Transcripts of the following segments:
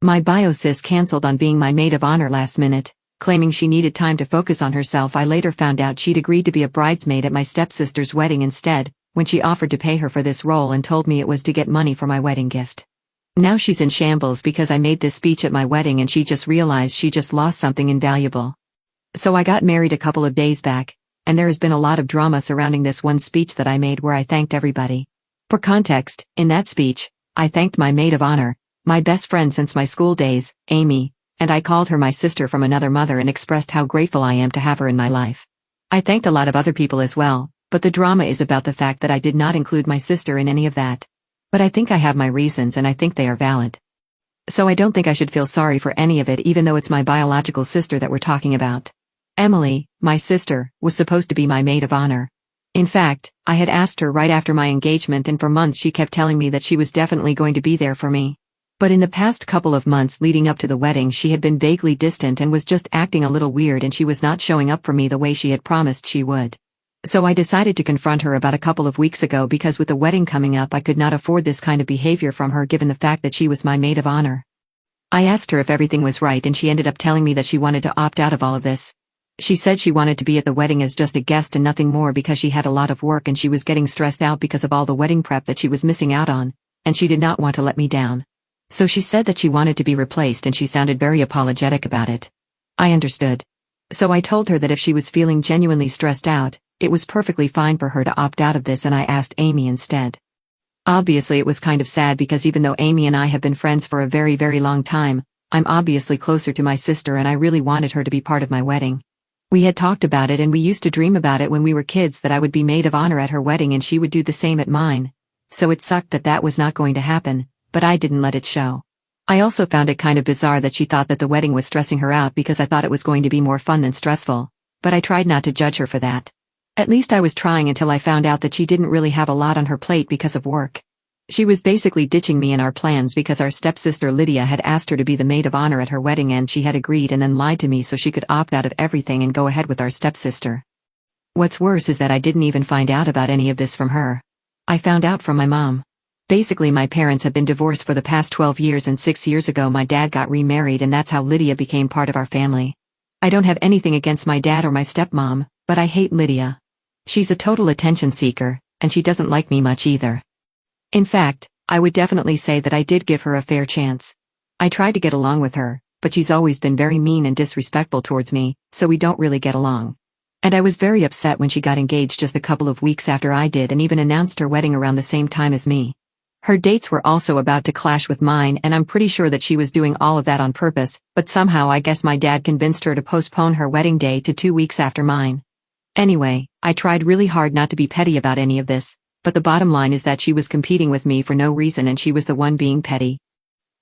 My bcuz cancelled on being my maid of honor last minute, claiming she needed time to focus on herself. I later found out she'd agreed to be a bridesmaid at my stepsister's wedding instead, when she offered to pay her for this role and told me it was to get money for my wedding gift. Now she's in shambles because I made this speech at my wedding and she just realized she just lost something invaluable. So I got married a couple of days back, and there has been a lot of drama surrounding this one speech that I made where I thanked everybody. For context, in that speech, I thanked my maid of honor, my best friend since my school days, Amy, and I called her my sister from another mother and expressed how grateful I am to have her in my life. I thanked a lot of other people as well, but the drama is about the fact that I did not include my sister in any of that. But I think I have my reasons and I think they are valid. So I don't think I should feel sorry for any of it, even though it's my biological sister that we're talking about. Emily, my sister, was supposed to be my maid of honor. In fact, I had asked her right after my engagement and for months she kept telling me that she was definitely going to be there for me. But in the past couple of months leading up to the wedding she had been vaguely distant and was just acting a little weird, and she was not showing up for me the way she had promised she would. So I decided to confront her about a couple of weeks ago because with the wedding coming up I could not afford this kind of behavior from her given the fact that she was my maid of honor. I asked her if everything was right and she ended up telling me that she wanted to opt out of all of this. She said she wanted to be at the wedding as just a guest and nothing more because she had a lot of work and she was getting stressed out because of all the wedding prep that she was missing out on, and she did not want to let me down. So she said that she wanted to be replaced and she sounded very apologetic about it. I understood. So I told her that if she was feeling genuinely stressed out, it was perfectly fine for her to opt out of this, and I asked Amy instead. Obviously it was kind of sad because even though Amy and I have been friends for a very long time, I'm obviously closer to my sister and I really wanted her to be part of my wedding. We had talked about it and we used to dream about it when we were kids that I would be maid of honor at her wedding and she would do the same at mine. So it sucked that that was not going to happen, but I didn't let it show. I also found it kind of bizarre that she thought that the wedding was stressing her out because I thought it was going to be more fun than stressful, but I tried not to judge her for that. At least I was trying until I found out that she didn't really have a lot on her plate because of work. She was basically ditching me and our plans because our stepsister Lydia had asked her to be the maid of honor at her wedding and she had agreed and then lied to me so she could opt out of everything and go ahead with our stepsister. What's worse is that I didn't even find out about any of this from her. I found out from my mom. Basically my parents have been divorced for the past 12 years and 6 years ago my dad got remarried and that's how Lydia became part of our family. I don't have anything against my dad or my stepmom, but I hate Lydia. She's a total attention seeker, and she doesn't like me much either. In fact, I would definitely say that I did give her a fair chance. I tried to get along with her, but she's always been very mean and disrespectful towards me, so we don't really get along. And I was very upset when she got engaged just a couple of weeks after I did and even announced her wedding around the same time as me. Her dates were also about to clash with mine and I'm pretty sure that she was doing all of that on purpose, but somehow I guess my dad convinced her to postpone her wedding day to 2 weeks after mine. Anyway, I tried really hard not to be petty about any of this, but the bottom line is that she was competing with me for no reason and she was the one being petty.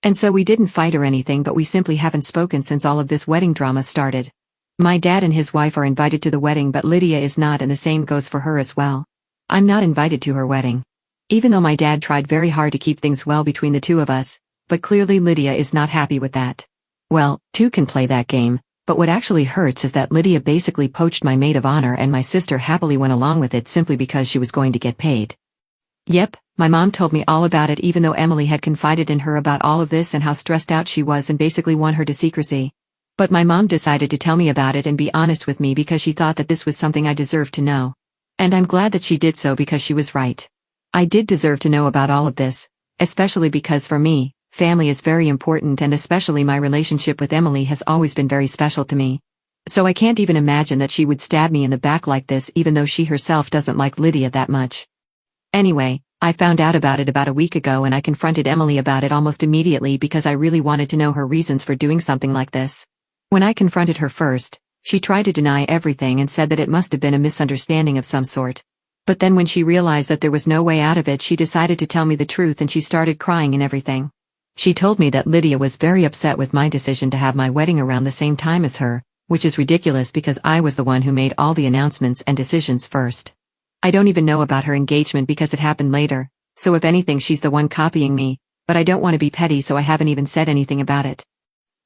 And so we didn't fight or anything, but we simply haven't spoken since all of this wedding drama started. My dad and his wife are invited to the wedding but Lydia is not, and the same goes for her as well. I'm not invited to her wedding. Even though my dad tried very hard to keep things well between the two of us, but clearly Lydia is not happy with that. Well, two can play that game, but what actually hurts is that Lydia basically poached my maid of honor and my sister happily went along with it simply because she was going to get paid. Yep, my mom told me all about it even though Emily had confided in her about all of this and how stressed out she was and basically won her to secrecy. But my mom decided to tell me about it and be honest with me because she thought that this was something I deserved to know. And I'm glad that she did so because she was right. I did deserve to know about all of this, especially because for me, family is very important and especially my relationship with Emily has always been very special to me. So I can't even imagine that she would stab me in the back like this even though she herself doesn't like Lydia that much. Anyway, I found out about it about a week ago and I confronted Emily about it almost immediately because I really wanted to know her reasons for doing something like this. When I confronted her first, she tried to deny everything and said that it must have been a misunderstanding of some sort. But then when she realized that there was no way out of it, she decided to tell me the truth and she started crying and everything. She told me that Lydia was very upset with my decision to have my wedding around the same time as her, which is ridiculous because I was the one who made all the announcements and decisions first. I don't even know about her engagement because it happened later, so if anything she's the one copying me, but I don't want to be petty so I haven't even said anything about it.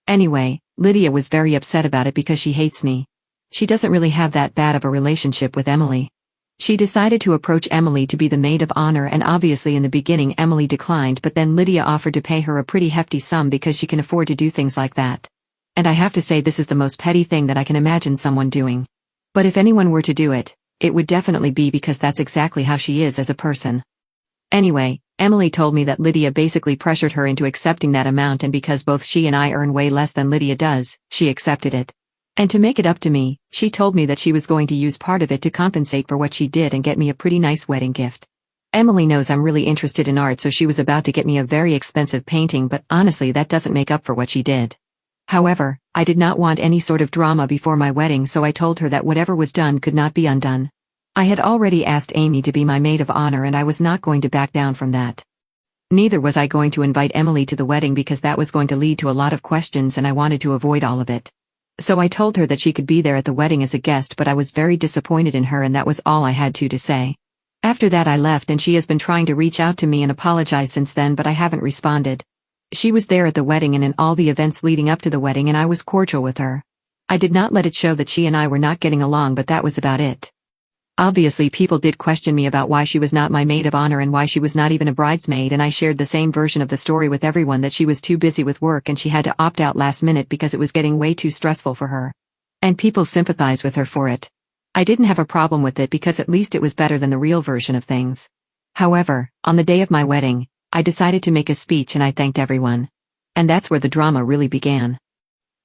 Anyway, Lydia was very upset about it because she hates me. She doesn't really have that bad of a relationship with Emily. She decided to approach Emily to be the maid of honor, and obviously in the beginning Emily declined, but then Lydia offered to pay her a pretty hefty sum because she can afford to do things like that. And I have to say this is the most petty thing that I can imagine someone doing. But if anyone were to do it, it would definitely be because that's exactly how she is as a person. Anyway, Emily told me that Lydia basically pressured her into accepting that amount, and because both she and I earn way less than Lydia does, she accepted it. And to make it up to me, she told me that she was going to use part of it to compensate for what she did and get me a pretty nice wedding gift. Emily knows I'm really interested in art, so she was about to get me a very expensive painting, but honestly that doesn't make up for what she did. However, I did not want any sort of drama before my wedding, so I told her that whatever was done could not be undone. I had already asked Amy to be my maid of honor, and I was not going to back down from that. Neither was I going to invite Emily to the wedding because that was going to lead to a lot of questions and I wanted to avoid all of it. So I told her that she could be there at the wedding as a guest, but I was very disappointed in her, and that was all I had to say. After that I left, and she has been trying to reach out to me and apologize since then, but I haven't responded. She was there at the wedding and in all the events leading up to the wedding, and I was cordial with her. I did not let it show that she and I were not getting along, but that was about it. Obviously people did question me about why she was not my maid of honor and why she was not even a bridesmaid, and I shared the same version of the story with everyone, that she was too busy with work and she had to opt out last minute because it was getting way too stressful for her. And people sympathized with her for it. I didn't have a problem with it because at least it was better than the real version of things. However, on the day of my wedding, I decided to make a speech and I thanked everyone. And that's where the drama really began.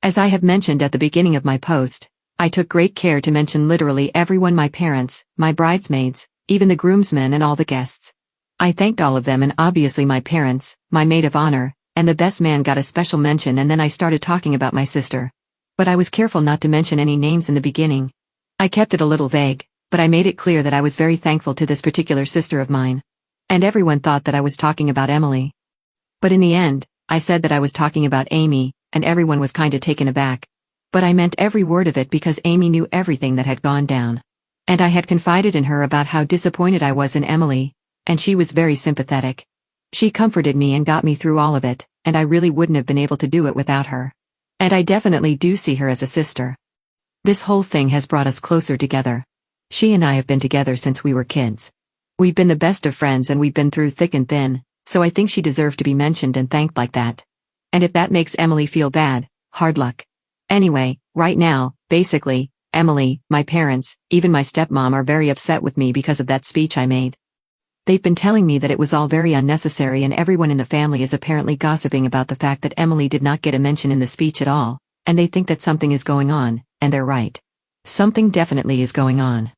As I have mentioned at the beginning of my post, I took great care to mention literally everyone: my parents, my bridesmaids, even the groomsmen and all the guests. I thanked all of them, and obviously my parents, my maid of honor, and the best man got a special mention, and then I started talking about my sister. But I was careful not to mention any names in the beginning. I kept it a little vague, but I made it clear that I was very thankful to this particular sister of mine. And everyone thought that I was talking about Emily. But in the end, I said that I was talking about Amy, and everyone was kinda taken aback. But I meant every word of it because Amy knew everything that had gone down. And I had confided in her about how disappointed I was in Emily, and she was very sympathetic. She comforted me and got me through all of it, and I really wouldn't have been able to do it without her. And I definitely do see her as a sister. This whole thing has brought us closer together. She and I have been together since we were kids. We've been the best of friends and we've been through thick and thin, so I think she deserved to be mentioned and thanked like that. And if that makes Emily feel bad, hard luck. Anyway, right now, basically, Emily, my parents, even my stepmom are very upset with me because of that speech I made. They've been telling me that it was all very unnecessary, and everyone in the family is apparently gossiping about the fact that Emily did not get a mention in the speech at all, and they think that something is going on, and they're right. Something definitely is going on.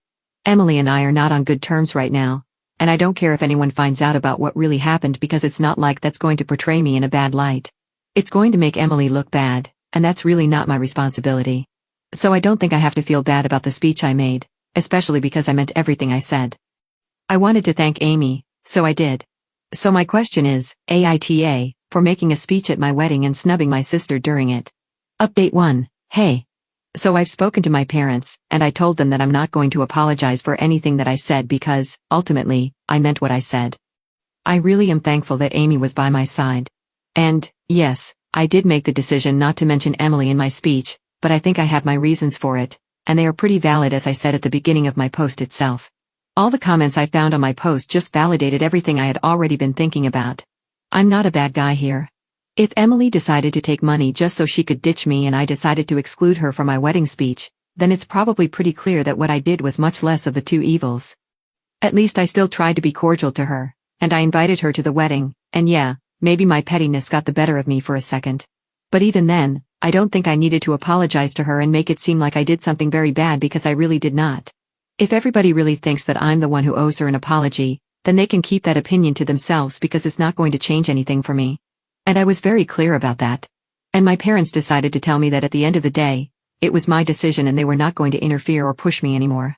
Emily and I are not on good terms right now, and I don't care if anyone finds out about what really happened because it's not like that's going to portray me in a bad light. It's going to make Emily look bad. And that's really not my responsibility. So I don't think I have to feel bad about the speech I made, especially because I meant everything I said. I wanted to thank Amy, so I did. So my question is, AITA, for making a speech at my wedding and snubbing my sister during it. Update 1, hey. So I've spoken to my parents, and I told them that I'm not going to apologize for anything that I said because, ultimately, I meant what I said. I really am thankful that Amy was by my side. And, yes, I did make the decision not to mention Emily in my speech, but I think I have my reasons for it, and they are pretty valid, as I said at the beginning of my post itself. All the comments I found on my post just validated everything I had already been thinking about. I'm not a bad guy here. If Emily decided to take money just so she could ditch me and I decided to exclude her from my wedding speech, then it's probably pretty clear that what I did was much less of the two evils. At least I still tried to be cordial to her, and I invited her to the wedding, and yeah, maybe my pettiness got the better of me for a second. But even then, I don't think I needed to apologize to her and make it seem like I did something very bad because I really did not. If everybody really thinks that I'm the one who owes her an apology, then they can keep that opinion to themselves because it's not going to change anything for me. And I was very clear about that. And my parents decided to tell me that at the end of the day, it was my decision and they were not going to interfere or push me anymore.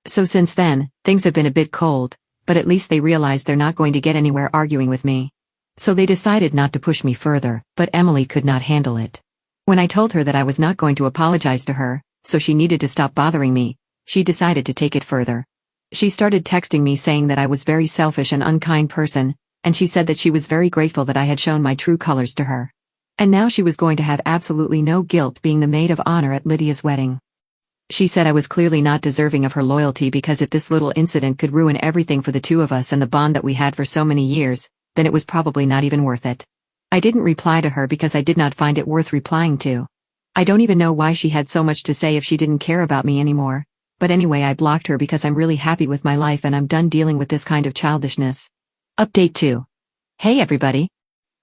So since then, things have been a bit cold, but at least they realized they're not going to get anywhere arguing with me. So they decided not to push me further, but Emily could not handle it. When I told her that I was not going to apologize to her, so she needed to stop bothering me, she decided to take it further. She started texting me saying that I was very selfish and unkind person, and she said that she was very grateful that I had shown my true colors to her. And now she was going to have absolutely no guilt being the maid of honor at Lydia's wedding. She said I was clearly not deserving of her loyalty because if this little incident could ruin everything for the two of us and the bond that we had for so many years, then it was probably not even worth it. I didn't reply to her because I did not find it worth replying to. I don't even know why she had so much to say if she didn't care about me anymore. But anyway, I blocked her because I'm really happy with my life and I'm done dealing with this kind of childishness. Update 2. Hey everybody.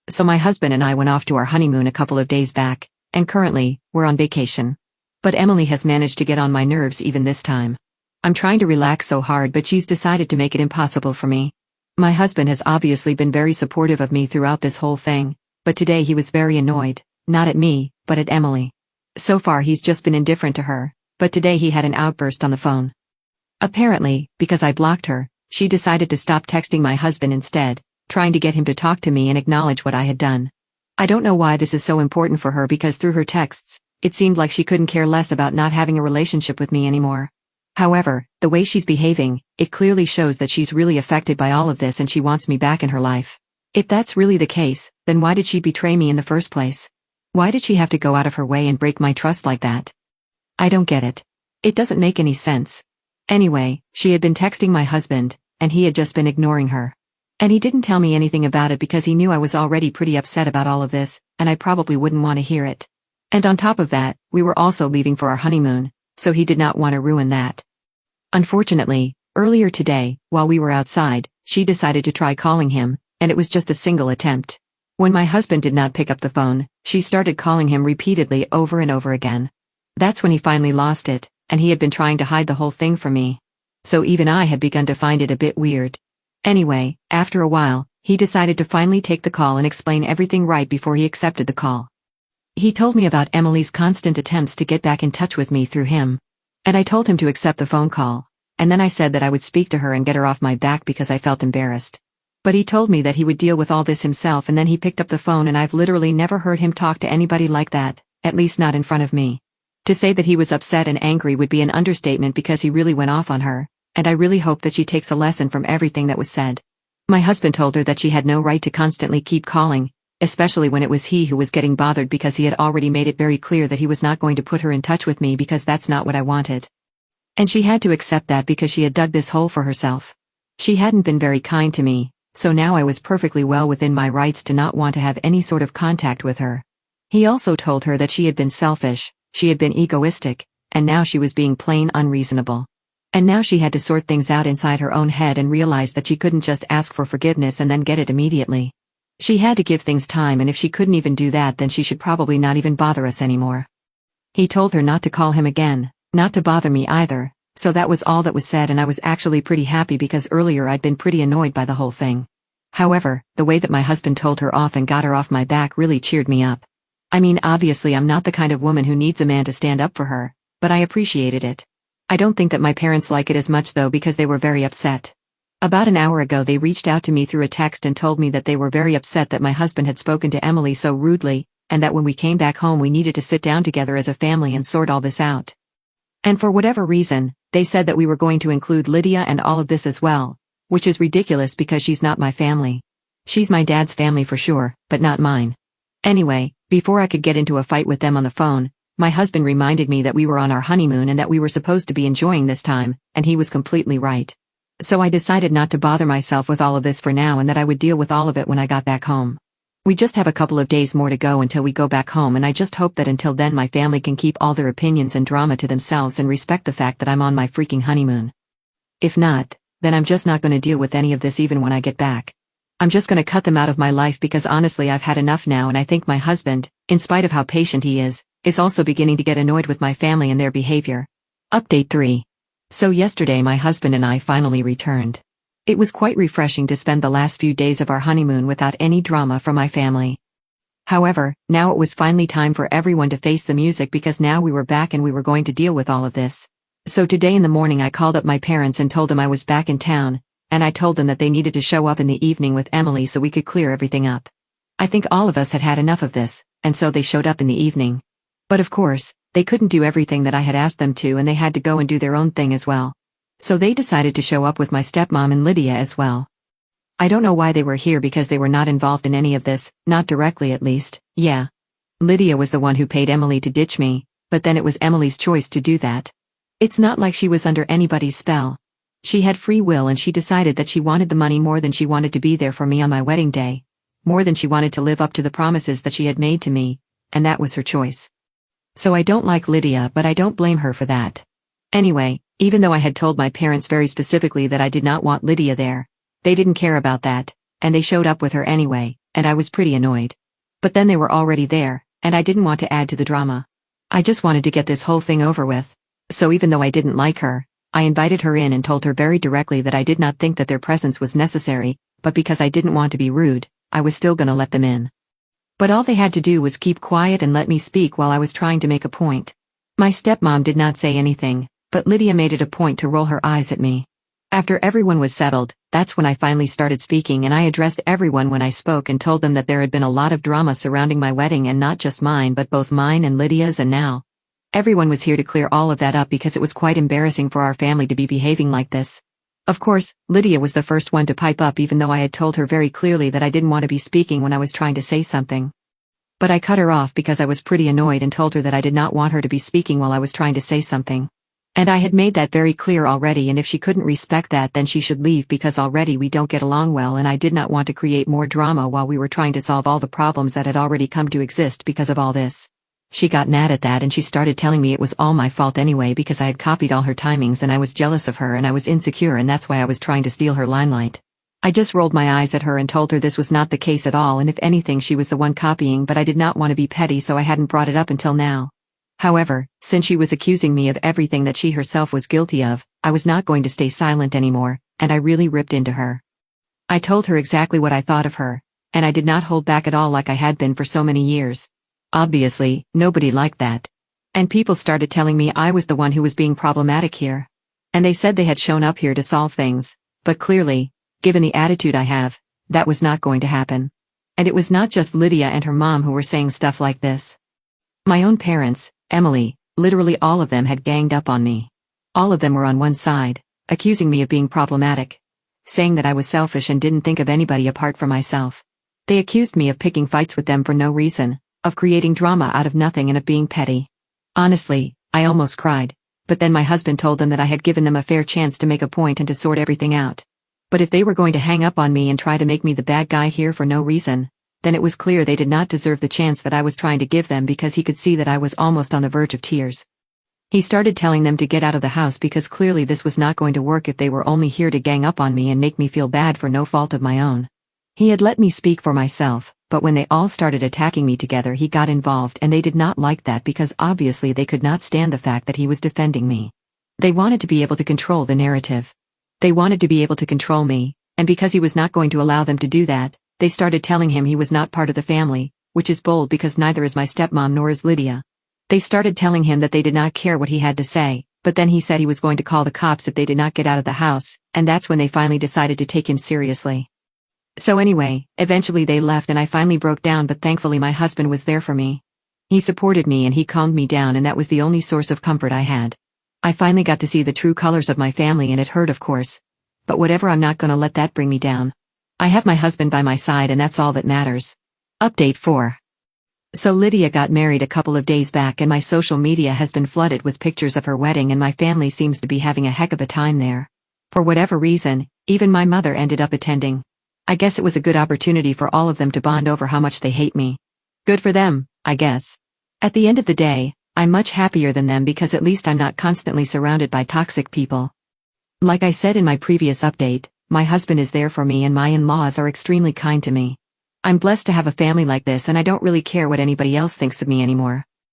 So my husband and I went off to our honeymoon a couple of days back, and currently, we're on vacation. But Emily has managed to get on my nerves even this time. I'm trying to relax so hard but she's decided to make it impossible for me. My husband has obviously been very supportive of me throughout this whole thing, but today he was very annoyed, not at me, but at Emily. So far he's just been indifferent to her, but today he had an outburst on the phone. Apparently, because I blocked her, she decided to stop texting my husband instead, trying to get him to talk to me and acknowledge what I had done. I don't know why this is so important for her because through her texts, it seemed like she couldn't care less about not having a relationship with me anymore. However, the way she's behaving, it clearly shows that she's really affected by all of this and she wants me back in her life. If that's really the case, then why did she betray me in the first place? Why did she have to go out of her way and break my trust like that? I don't get it. It doesn't make any sense. Anyway, she had been texting my husband, and he had just been ignoring her. And he didn't tell me anything about it because he knew I was already pretty upset about all of this, and I probably wouldn't want to hear it. And on top of that, we were also leaving for our honeymoon, so he did not want to ruin that. Unfortunately, earlier today, while we were outside, she decided to try calling him, and it was just a single attempt. When my husband did not pick up the phone, she started calling him repeatedly over and over again. That's when he finally lost it, and he had been trying to hide the whole thing from me. So even I had begun to find it a bit weird. Anyway, after a while, he decided to finally take the call and explain everything right before he accepted the call. He told me about Emily's constant attempts to get back in touch with me through him. And I told him to accept the phone call, and then I said that I would speak to her and get her off my back because I felt embarrassed. But he told me that he would deal with all this himself and then he picked up the phone and I've literally never heard him talk to anybody like that, at least not in front of me. To say that he was upset and angry would be an understatement because he really went off on her, and I really hope that she takes a lesson from everything that was said. My husband told her that she had no right to constantly keep calling, especially when it was he who was getting bothered because he had already made it very clear that he was not going to put her in touch with me because that's not what I wanted. And she had to accept that because she had dug this hole for herself. She hadn't been very kind to me, so now I was perfectly well within my rights to not want to have any sort of contact with her. He also told her that she had been selfish, she had been egoistic, and now she was being plain unreasonable. And now she had to sort things out inside her own head and realize that she couldn't just ask for forgiveness and then get it immediately. She had to give things time, and if she couldn't even do that, then she should probably not even bother us anymore. He told her not to call him again, not to bother me either, so that was all that was said, and I was actually pretty happy because earlier I'd been pretty annoyed by the whole thing. However, the way that my husband told her off and got her off my back really cheered me up. I mean, obviously I'm not the kind of woman who needs a man to stand up for her, but I appreciated it. I don't think that my parents like it as much though because they were very upset. About an hour ago they reached out to me through a text and told me that they were very upset that my husband had spoken to Emily so rudely, and that when we came back home we needed to sit down together as a family and sort all this out. And for whatever reason, they said that we were going to include Lydia and all of this as well, which is ridiculous because she's not my family. She's my dad's family for sure, but not mine. Anyway, before I could get into a fight with them on the phone, my husband reminded me that we were on our honeymoon and that we were supposed to be enjoying this time, and he was completely right. So I decided not to bother myself with all of this for now and that I would deal with all of it when I got back home. We just have a couple of days more to go until we go back home, and I just hope that until then my family can keep all their opinions and drama to themselves and respect the fact that I'm on my freaking honeymoon. If not, then I'm just not going to deal with any of this even when I get back. I'm just going to cut them out of my life because honestly I've had enough now, and I think my husband, in spite of how patient he is also beginning to get annoyed with my family and their behavior. Update 3. So yesterday my husband and I finally returned. It was quite refreshing to spend the last few days of our honeymoon without any drama from my family. However, now it was finally time for everyone to face the music because now we were back and we were going to deal with all of this. So today in the morning I called up my parents and told them I was back in town, and I told them that they needed to show up in the evening with Emily so we could clear everything up. I think all of us had had enough of this, and so they showed up in the evening. But of course, they couldn't do everything that I had asked them to, and they had to go and do their own thing as well. So they decided to show up with my stepmom and Lydia as well. I don't know why they were here because they were not involved in any of this, not directly at least. Yeah. Lydia was the one who paid Emily to ditch me, but then it was Emily's choice to do that. It's not like she was under anybody's spell. She had free will and she decided that she wanted the money more than she wanted to be there for me on my wedding day. More than she wanted to live up to the promises that she had made to me, and that was her choice. So I don't like Lydia, but I don't blame her for that. Anyway, even though I had told my parents very specifically that I did not want Lydia there, they didn't care about that, and they showed up with her anyway, and I was pretty annoyed. But then they were already there, and I didn't want to add to the drama. I just wanted to get this whole thing over with. So even though I didn't like her, I invited her in and told her very directly that I did not think that their presence was necessary, but because I didn't want to be rude, I was still gonna let them in. But all they had to do was keep quiet and let me speak while I was trying to make a point. My stepmom did not say anything, but Lydia made it a point to roll her eyes at me. After everyone was settled, that's when I finally started speaking, and I addressed everyone when I spoke and told them that there had been a lot of drama surrounding my wedding, and not just mine but both mine and Lydia's, and now everyone was here to clear all of that up because it was quite embarrassing for our family to be behaving like this. Of course, Lydia was the first one to pipe up, even though I had told her very clearly that I didn't want to be speaking when I was trying to say something. But I cut her off because I was pretty annoyed and told her that I did not want her to be speaking while I was trying to say something. And I had made that very clear already, and if she couldn't respect that then she should leave, because already we don't get along well and I did not want to create more drama while we were trying to solve all the problems that had already come to exist because of all this. She got mad at that and she started telling me it was all my fault anyway because I had copied all her timings and I was jealous of her and I was insecure, and that's why I was trying to steal her limelight. I just rolled my eyes at her and told her this was not the case at all, and if anything she was the one copying, but I did not want to be petty so I hadn't brought it up until now. However, since she was accusing me of everything that she herself was guilty of, I was not going to stay silent anymore, and I really ripped into her. I told her exactly what I thought of her, and I did not hold back at all like I had been for so many years. Obviously, nobody liked that. And people started telling me I was the one who was being problematic here. And they said they had shown up here to solve things, but clearly, given the attitude I have, that was not going to happen. And it was not just Lydia and her mom who were saying stuff like this. My own parents, Emily, literally all of them had ganged up on me. All of them were on one side, accusing me of being problematic, saying that I was selfish and didn't think of anybody apart from myself. They accused me of picking fights with them for no reason, of creating drama out of nothing, and of being petty. Honestly, I almost cried, but then my husband told them that I had given them a fair chance to make a point and to sort everything out. But if they were going to hang up on me and try to make me the bad guy here for no reason, then it was clear they did not deserve the chance that I was trying to give them, because he could see that I was almost on the verge of tears. He started telling them to get out of the house because clearly this was not going to work if they were only here to gang up on me and make me feel bad for no fault of my own. He had let me speak for myself, but when they all started attacking me together he got involved, and they did not like that because obviously they could not stand the fact that he was defending me. They wanted to be able to control the narrative. They wanted to be able to control me, and because he was not going to allow them to do that, they started telling him he was not part of the family, which is bold because neither is my stepmom nor is Lydia. They started telling him that they did not care what he had to say, but then he said he was going to call the cops if they did not get out of the house, and that's when they finally decided to take him seriously. So anyway, eventually they left and I finally broke down, but thankfully my husband was there for me. He supported me and he calmed me down, and that was the only source of comfort I had. I finally got to see the true colors of my family, and it hurt of course. But whatever, I'm not gonna let that bring me down. I have my husband by my side and that's all that matters. Update 4. So Lydia got married a couple of days back and my social media has been flooded with pictures of her wedding, and my family seems to be having a heck of a time there. For whatever reason, even my mother ended up attending. I guess it was a good opportunity for all of them to bond over how much they hate me. Good for them, I guess. At the end of the day, I'm much happier than them because at least I'm not constantly surrounded by toxic people. Like I said in my previous update, my husband is there for me and my in-laws are extremely kind to me. I'm blessed to have a family like this, and I don't really care what anybody else thinks of me anymore.